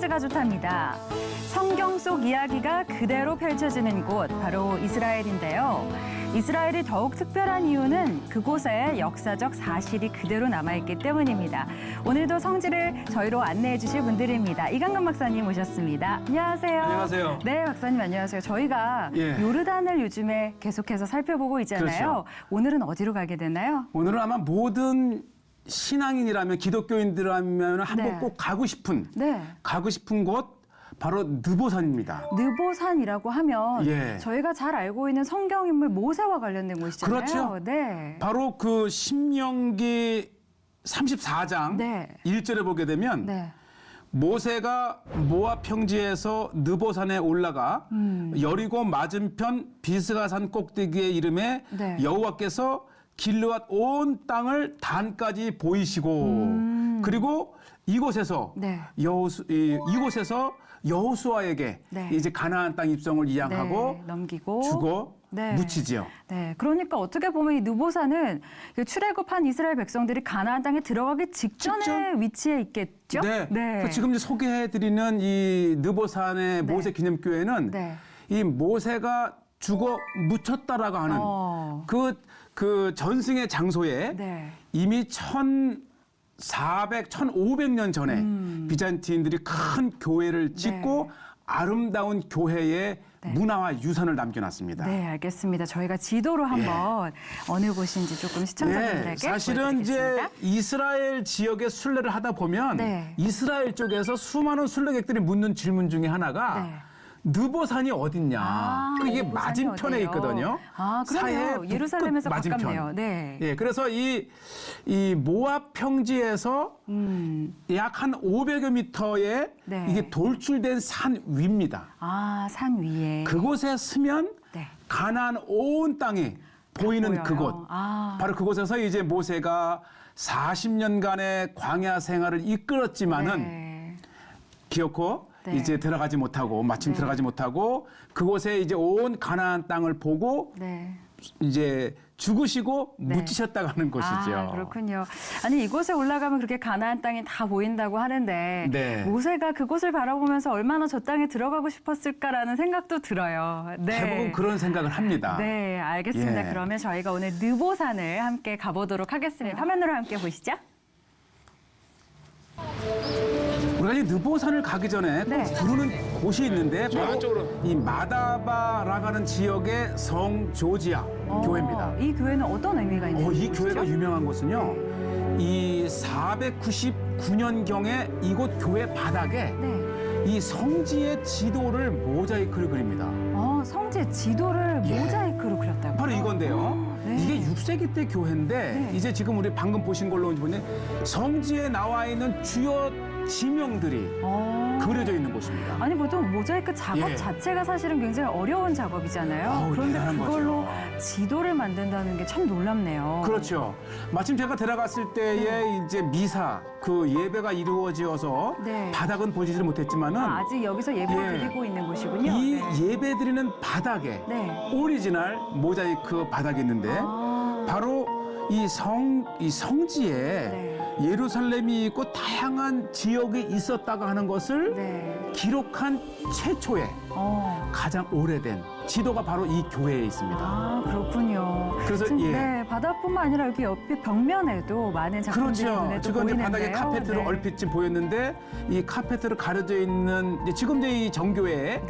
성지가 좋답니다. 성경 속 이야기가 그대로 펼쳐지는 곳, 바로 이스라엘인데요. 이스라엘이 더욱 특별한 이유는 그곳에 역사적 사실이 그대로 남아있기 때문입니다. 오늘도 성지를 저희로 안내해 주실 분들입니다. 이강근 박사님 모셨습니다. 안녕하세요. 안녕하세요. 네, 박사님 안녕하세요. 저희가 요르단을 요즘에 계속해서 살펴보고 있잖아요. 그렇죠. 오늘은 어디로 가게 되나요? 오늘은 아마 모든 신앙인이라면 기독교인들이라면 한번 네. 꼭 가고 싶은 곳 바로 느보산입니다. 느보산이라고 하면 예. 저희가 잘 알고 있는 성경 인물 모세와 관련된 곳이잖아요. 그렇죠. 네. 바로 그 신명기 34장 네. 1절에 보게 되면 네. 모세가 모압 평지에서 느보산에 올라가 여리고 맞은편 비스가산 꼭대기에 이름에 네. 여호와께서 길르앗 온 땅을 단까지 보이시고 그리고 이곳에서 네. 이곳에서 여호수아에게 네. 이제 가나안 땅 입성을 이양하고 네, 넘기고 주고 네. 묻히지요. 네, 그러니까 어떻게 보면 이 느보산은 출애굽한 이스라엘 백성들이 가나안 땅에 들어가기 직전에 위치해 있겠죠? 네. 그래서 지금 이제 소개해드리는 이 느보산의 모세 기념교회는 네. 이 모세가 죽어 묻혔다라고 하는 그 전승의 장소에 네. 이미 1500년 전에 비잔티인들이 큰 교회를 짓고 아름다운 교회의 문화와 유산을 남겨놨습니다. 네, 알겠습니다. 저희가 지도로 한번 어느 곳인지 조금 시청자분들에게 사실은 보여드리겠습니다. 이제 이스라엘 지역의 순례를 하다 보면 이스라엘 쪽에서 수많은 순례객들이 묻는 질문 중에 하나가 느보산이 어딨냐? 이게 느보산이 맞은편에 어디예요? 있거든요. 그러네요. 북극 예루살렘에서 맞은편. 가깝네요. 네. 예, 그래서 이 모압 평지에서 약 한 500여 미터의 이게 돌출된 산 위입니다. 산 위에. 그곳에 서면 가나안 온 땅이 보이는 보여요. 그곳. 바로 그곳에서 이제 모세가 40년간의 광야 생활을 이끌었지만은 기어코 이제 들어가지 못하고 마침 들어가지 못하고 그곳에 이제 온 가나안 땅을 보고 이제 죽으시고 묻히셨다고 하는 곳이죠. 그렇군요. 아니 이곳에 올라가면 그렇게 가나안 땅이 다 보인다고 하는데 모세가 그곳을 바라보면서 얼마나 저 땅에 들어가고 싶었을까라는 생각도 들어요. 대부분 그런 생각을 합니다. 네, 알겠습니다. 그러면 저희가 오늘 느보산을 함께 가보도록 하겠습니다. 화면으로 함께 보시죠. 우리가 이 느보산을 가기 전에 꼭 부르는 곳이 있는데 바로 이 마다바라고 하는 지역의 성 조지아 교회입니다. 이 교회는 어떤 의미가 있는 곳이죠? 이 교회가 유명한 곳은요. 이 499년경에 이곳 교회 바닥에 이 성지의 지도를 모자이크를 그립니다. 성지의 지도를 모자이크로 그렸다고요? 바로 이건데요. 이게 6세기 때 교회인데 이제 지금 우리 방금 보신 걸로 보니 성지에 나와 있는 주요 지명들이 그려져 있는 곳입니다. 아니 보통 모자이크 작업 자체가 사실은 굉장히 어려운 작업이잖아요. 그런데 그걸로 지도를 만든다는 게 참 놀랍네요. 그렇죠. 마침 제가 들어갔을 때에 이제 미사 그 예배가 이루어지어서 바닥은 보지를 못했지만은 아직 여기서 예배를 드리고 있는 곳이군요. 이 예배 드리는 바닥에 오리지널 모자이크 바닥이 있는데 바로 이 성지에 예루살렘이 있고 다양한 지역이 있었다고 하는 것을 기록한 최초의 가장 오래된 지도가 바로 이 교회에 있습니다. 그렇군요. 그래서 바닥뿐만 아니라 이렇게 옆에 벽면에도 많은 작품들이 눈에 또 지금 이제 보이는데요. 바닥에 카페트를 얼핏 지금 보였는데 이 카페트로 가려져 있는 지금 이제 이 정교회에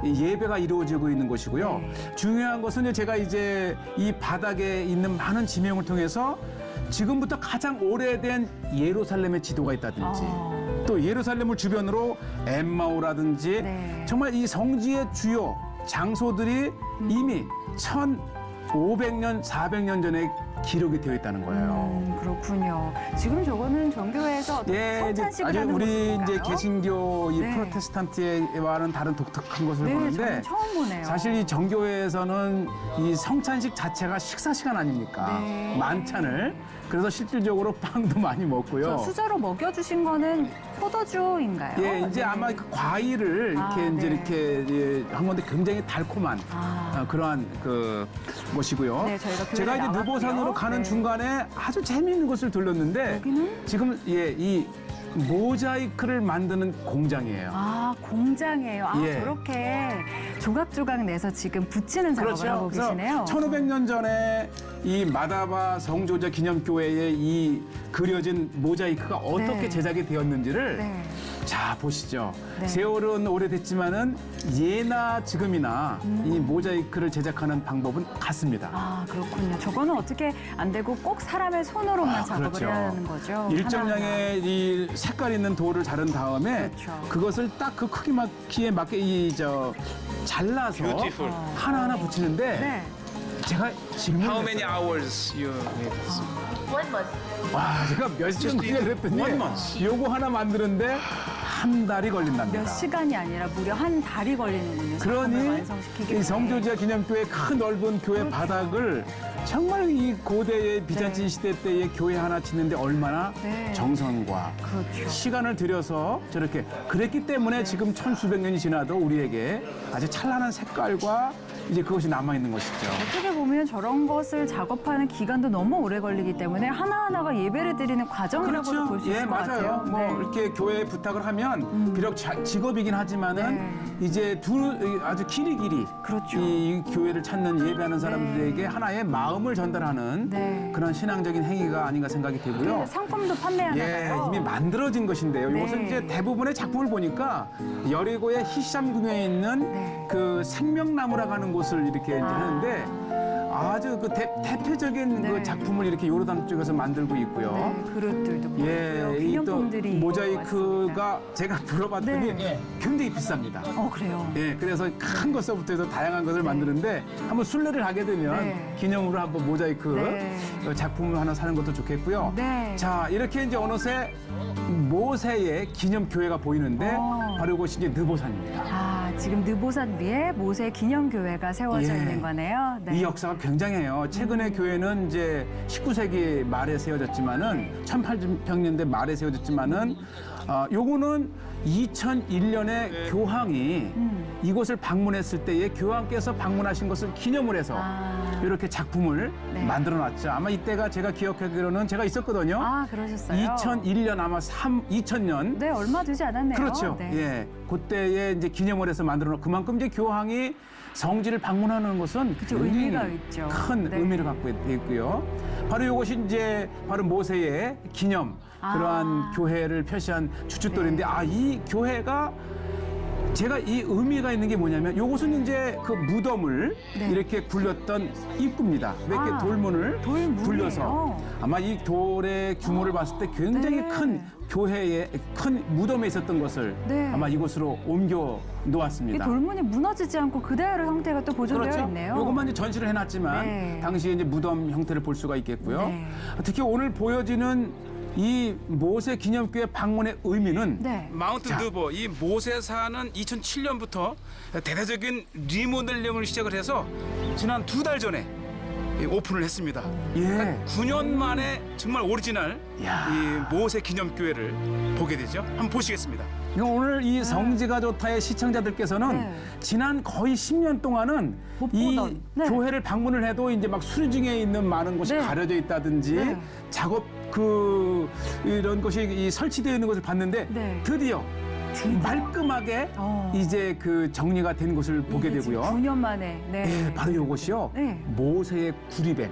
예배가 이루어지고 있는 곳이고요. 중요한 것은 제가 이제 이 바닥에 있는 많은 지명을 통해서 지금부터 가장 오래된 예루살렘의 지도가 있다든지 또 예루살렘을 주변으로 엠마오라든지 정말 이 성지의 주요 장소들이 이미 1500년, 400년 전에 기록이 되어 있다는 거예요. 그렇군요. 지금 저거는 정교회에서 성찬식이라는 우리 곳인가요? 이제 개신교 이 프로테스탄트와는 다른 독특한 것을 보는데 저는 처음 보네요. 사실 이 정교회에서는 이 성찬식 자체가 식사 시간 아닙니까? 만찬을. 그래서 실질적으로 빵도 많이 먹고요. 수저로 먹여주신 거는 포도주인가요? 이제 아마 그 과일을 이렇게 한 건데 굉장히 달콤한 그러한 그 것이고요. 제가 이제 느보산으로 가는 중간에 아주 재미있는 곳을 들렸는데 지금 이 모자이크를 만드는 공장이에요. 아, 공장이에요. 아, 예. 저렇게 조각조각 내서 지금 붙이는 작업을 하고 그래서 계시네요. 1500년 전에 이 마다바 성조자 기념교회에 이 그려진 모자이크가 어떻게 네. 제작이 되었는지를 네. 자 보시죠. 네. 세월은 오래됐지만은 예나 지금이나 이 모자이크를 제작하는 방법은 같습니다. 아, 그렇군요. 저거는 어떻게 안 되고 꼭 사람의 손으로만 작업을 그렇죠. 해야 하는 거죠. 일정량의 이 색깔 있는 돌을 자른 다음에 그렇죠. 그것을 딱 그 크기에 맞게 잘라서 Beautiful. 하나하나 붙이는데 네. 제가 질문을 How many 했어요. hours you made this? 와, 제가 몇 시간 걸려 그랬더니 one month. 요거 하나 만드는데 한 달이 걸린답니다. 몇 시간이 아니라 무려 한 달이 걸리는군요. 작품을 그러니 완성시키기 이 때문에. 성조지아 기념교회 큰 넓은 교회 바닥을 정말 이 고대의 비잔틴 네. 시대 때의 교회 하나 짓는데 얼마나 네. 정성과 그렇죠. 시간을 들여서 저렇게 그랬기 때문에 지금 천수백 년이 지나도 우리에게 아주 찬란한 색깔과 이제 그것이 남아 있는 것이죠. 어떻게 보면 저런 것을 작업하는 기간도 너무 오래 걸리기 때문에 하나하나가 예배를 드리는 과정이라고도 볼 수 있을 예, 것 맞아요. 같아요. 뭐 네. 이렇게 교회에 부탁을 하면 비록 직업이긴 하지만은 이제 아주 길이길이 그렇죠. 이 교회를 찾는 예배하는 사람들에게 하나의 마음을 전달하는 네. 그런 신앙적인 행위가 아닌가 생각이 들고요. 그 상품도 판매하나 예, 봐요. 이미 만들어진 것인데요. 네. 이것은 이제 대부분의 작품을 보니까 여리고의 히샴궁에 있는 네. 그 생명나무라고 하는 곳을 이렇게 이제 하는데 아주 그 대표적인 네. 그 작품을 이렇게 요르단 쪽에서 만들고 있고요. 네, 그릇들도 보고요. 예, 이 또 기념품들이 있는 것 모자이크가 제가 물어봤더니 네. 굉장히 비쌉니다. 같습니다. 그래요. 예, 그래서 큰 것서부터 해서 다양한 것을 만드는데 한번 순례를 하게 되면 네. 기념으로 한번 모자이크 네. 작품을 하나 사는 것도 좋겠고요. 네. 자, 이렇게 이제 어느새 모세의 기념 교회가 보이는데 바로 이것이 이제 느보산입니다. 아, 지금 느보산 위에 모세 기념교회가 세워져 예. 있는 거네요. 네. 이 역사가 굉장해요. 최근에 교회는 이제 19세기 말에 세워졌지만은 1800년대 말에 세워졌지만은 요거는 2001년에 교황이 이곳을 방문했을 때에 교황께서 방문하신 것을 기념을 해서 아. 이렇게 작품을 네. 만들어 놨죠. 아마 이때가 제가 기억하기로는 제가 있었거든요. 아, 그러셨어요? 2001년 아마 2000년 네, 얼마 되지 않았네요. 그렇죠. 네. 예. 그때에 이제 기념을 해서 만들어 놓고 그만큼 이제 교황이 성지를 방문하는 것은 그쵸, 굉장히 의미가 있죠. 큰 네. 의미를 갖고 있고요. 바로 이것이 이제 바로 모세의 기념 그러한 아. 교회를 표시한 주춧돌인데 네. 이 교회가 제가 이 의미가 있는 게 뭐냐면 이것은 이제 그 무덤을 네. 이렇게 굴렸던 입구입니다. 몇 개 아, 돌문을 돌문이에요. 굴려서 아마 이 돌의 규모를 봤을 때 굉장히 네. 큰 교회에 큰 무덤에 있었던 것을 네. 아마 이곳으로 옮겨 이 놓았습니다. 돌문이 무너지지 않고 그대로 형태가 또 보존되어 그렇죠. 있네요. 요것만 이제 전시를 해놨지만 네. 당시에 이제 무덤 형태를 볼 수가 있겠고요. 네. 특히 오늘 보여지는 이 모세 기념교회 방문의 의미는 네. 마운트 자. 느보 이 모세사는 2007년부터 대대적인 리모델링을 시작을 해서 지난 2달 전에 오픈을 했습니다. 예. 9년 만에 정말 오리지널 이야. 이 모세 기념교회를 보게 되죠. 한번 보시겠습니다. 그러니까 오늘 이 성지가 좋다의 시청자들께서는 네. 지난 거의 10년 동안은 못 이 보던, 네. 교회를 방문을 해도 이제 막 수중에 있는 많은 곳이 네. 가려져 있다든지 네. 작업 이런 것이 이 설치되어 있는 것을 봤는데 네. 드디어 드디어. 말끔하게 어. 이제 그 정리가 된 것을 보게 이게 지금 되고요. 9년 만에. 네. 예, 바로 이것이요. 네. 모세의 구리뱀.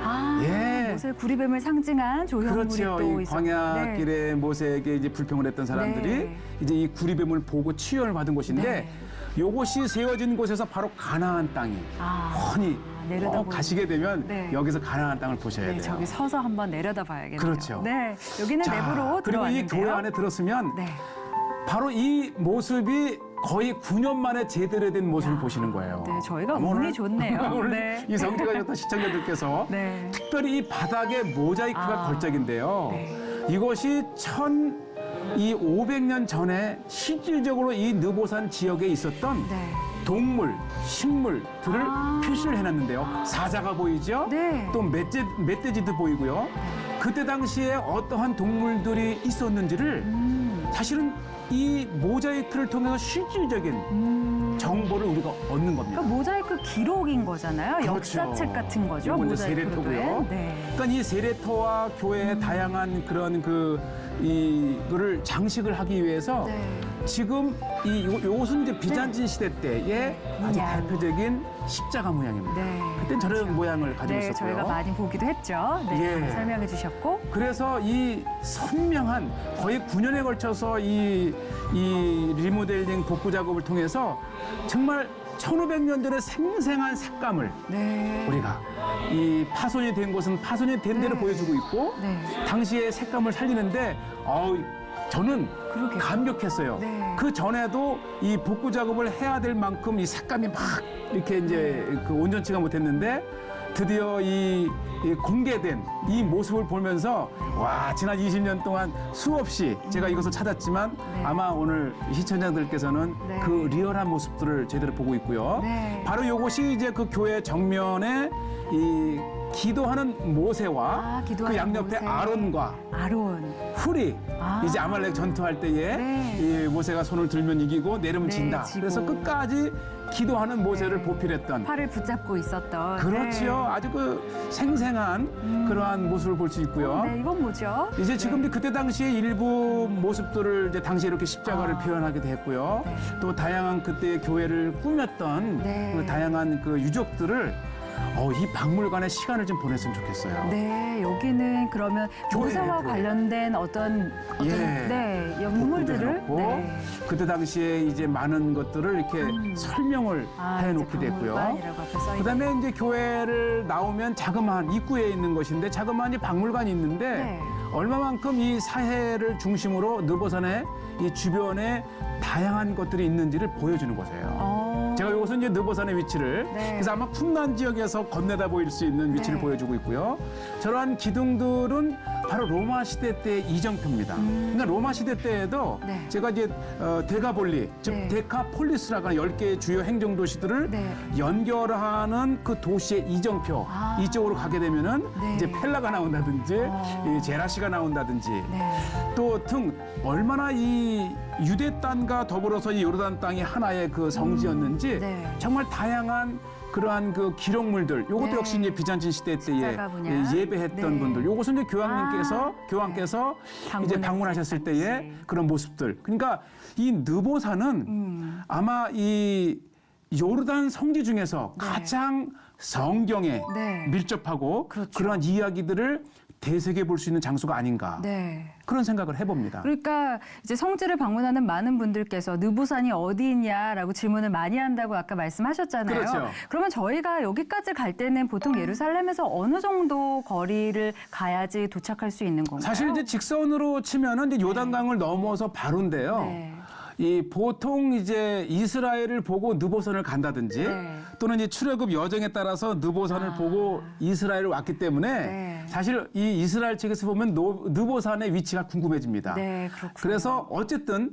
아, 예. 모세 구리뱀을 상징한 조형물이 그렇죠. 또 이 있었 광야길에 모세에게 이제 불평을 했던 사람들이 네. 이제 이 구리뱀을 보고 치유를 받은 곳인데 네. 요것이 세워진 곳에서 바로 가나안 땅이 아, 훤히 내려다보는. 가시게 되면 네. 여기서 가나안 땅을 보셔야 네, 돼요. 저기 서서 한번 내려다 봐야겠네요. 그렇죠. 네, 여기는 자, 내부로 그리고 이 들어왔는데요. 교회 안에 들었으면 네. 바로 이 모습이 거의 9년 만에 제대로 된 모습을 보시는 거예요. 네, 저희가 아마 운이 오늘- 좋네요. 오늘 네. 이 성지가 좋다 시청자들께서 네. 특별히 이 바닥에 모자이크가 아, 걸작인데요. 네. 이것이 1500년 전에 실질적으로 이 느보산 지역에 있었던 네. 동물, 식물들을 아. 표시를 해놨는데요. 사자가 보이죠? 네. 또 멧돼지도 보이고요. 그때 당시에 어떠한 동물들이 있었는지를 사실은 이 모자이크를 통해서 실질적인 정보를 우리가 얻는 겁니다. 그러니까 모자이크 기록인 거잖아요. 그렇죠. 역사책 같은 거죠. 이건 이제 모자이크로 세례토고요. 된. 네. 그러니까 이 세례토와 교회의 다양한 그런 이거를 장식을 하기 위해서 네. 지금 요것은 이제 비잔틴 시대 때의 아주 모양. 대표적인 십자가 모양입니다. 네. 그땐 저런 모양을 가지고 네, 있었고요. 저희가 많이 보기도 했죠. 네, 예. 설명해 주셨고. 그래서 이 선명한 거의 9년에 걸쳐서 이 리모델링 복구 작업을 통해서 정말 1500년 전의 생생한 색감을 네. 우리가 이 파손이 된 곳은 파손이 된 대로 네. 보여주고 있고 네. 당시의 색감을 살리는데 저는 그러게요. 감격했어요. 네. 그 전에도 이 복구 작업을 해야 될 만큼 이 색감이 막 이렇게 이제 그 온전치가 못했는데 드디어 이 공개된 이 모습을 보면서 와 지난 20년 동안 수없이 제가 이것을 찾았지만 네. 아마 오늘 시청자들께서는 네. 그 리얼한 모습들을 제대로 보고 있고요. 네. 바로 이것이 이제 그 교회 정면에 이 기도하는 모세와 기도하는 그 양옆에 모세. 아론과 아론. 훌이 아. 이제 아말렉 전투할 때에 네. 이 모세가 손을 들면 이기고 내리면 네, 진다. 지고. 그래서 끝까지 기도하는 모세를 네. 보필했던 팔을 붙잡고 있었던. 그렇지요. 아주 그 생생한 그러한 모습을 볼 수 있고요. 네, 이건 뭐죠? 이제 지금 네. 그때 당시에 일부 모습들을 이제 당시에 이렇게 십자가를 표현하게 됐고요. 네. 또 다양한 그때의 교회를 꾸몄던 네. 그 다양한 그 유적들을 이 박물관에 시간을 좀 보냈으면 좋겠어요. 네, 여기는 그러면 모세와 교회로. 관련된 어떤 예. 네, 인물들을 해놓고 네. 그때 당시에 이제 많은 것들을 이렇게 설명을 해놓기도 했고요. 박물관이라고 앞에 써 있네요. 그다음에 이제 교회를 나오면 자그마한 입구에 있는 것인데 자그마한 이 박물관이 있는데 네. 얼마만큼 이 사해를 중심으로 느보산의 이 주변에 다양한 것들이 있는지를 보여주는 곳이에요. 제가 이것은 이제 느보산의 위치를 네. 그래서 아마 풍란 지역에서 건네다 보일 수 있는 위치를 네. 보여주고 있고요. 저러한 기둥들은 바로 로마 시대 때의 이정표입니다. 그러니까 로마 시대 때에도 네. 제가 이제 데가볼리, 즉 네. 데카폴리스라고 하는 10개의 주요 행정 도시들을 네. 연결하는 그 도시의 이정표 이쪽으로 가게 되면은 네. 이제 펠라가 나온다든지 이 제라시가 나온다든지 네. 또 등 얼마나 이 유대 땅과 더불어서 이 요르단 땅이 하나의 그 성지였는지 네. 정말 다양한 그러한 그 기록물들 요것도 네. 역시 이제 비잔틴 시대 때에 십자가 분야. 예배했던 네. 분들 요것은 이제 교황님께서 이제 방문했을 방문하셨을 당시. 때의 그런 모습들 그러니까 이 느보산은 아마 이 요르단 성지 중에서 네. 가장 성경에 네. 밀접하고 그렇죠. 그러한 이야기들을 되새겨 볼 수 있는 장소가 아닌가 네. 그런 생각을 해봅니다. 그러니까 이제 성지를 방문하는 많은 분들께서 느보산이 어디 있냐라고 질문을 많이 한다고 아까 말씀하셨잖아요. 그렇죠. 그러면 저희가 여기까지 갈 때는 보통 예루살렘에서 어느 정도 거리를 가야지 도착할 수 있는 건가요? 사실 이제 직선으로 치면은 이제 요단강을 넘어서 바로인데요. 네. 이 보통 이제 이스라엘을 보고 느보산을 간다든지 네. 또는 이제 출애굽 여정에 따라서 느보산을 보고 이스라엘을 왔기 때문에 네. 사실 이 이스라엘 측에서 보면 느보산의 위치가 궁금해집니다. 네, 그렇군요. 그래서 어쨌든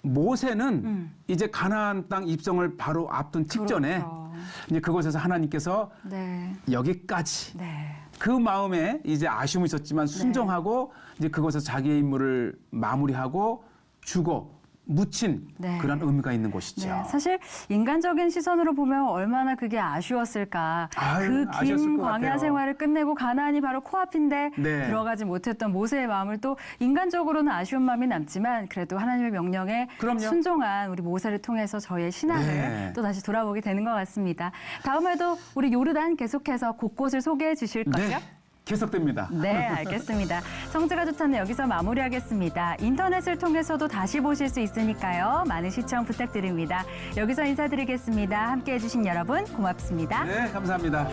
모세는 이제 가나안 땅 입성을 바로 앞둔 직전에 그렇죠. 이제 그곳에서 하나님께서 네. 여기까지 네. 그 마음에 이제 아쉬움이 있었지만 순종하고 이제 그곳에서 자기의 임무를 마무리하고 죽어 묻힌 네. 그런 의미가 있는 곳이죠. 네, 사실 인간적인 시선으로 보면 얼마나 그게 아쉬웠을까. 아유, 그 아쉬웠을 긴 것 광야 같아요. 생활을 끝내고 가나안이 바로 코앞인데 네. 들어가지 못했던 모세의 마음을 또 인간적으로는 아쉬운 마음이 남지만 그래도 하나님의 명령에 그럼요. 순종한 우리 모세를 통해서 저희의 신앙을 네. 또 다시 돌아보게 되는 것 같습니다. 다음에도 우리 요르단 계속해서 곳곳을 소개해 주실 거죠? 네, 계속됩니다. 네, 알겠습니다. 성지가 좋다는 여기서 마무리하겠습니다. 인터넷을 통해서도 다시 보실 수 있으니까요. 많은 시청 부탁드립니다. 여기서 인사드리겠습니다. 함께해 주신 여러분 고맙습니다. 네, 감사합니다.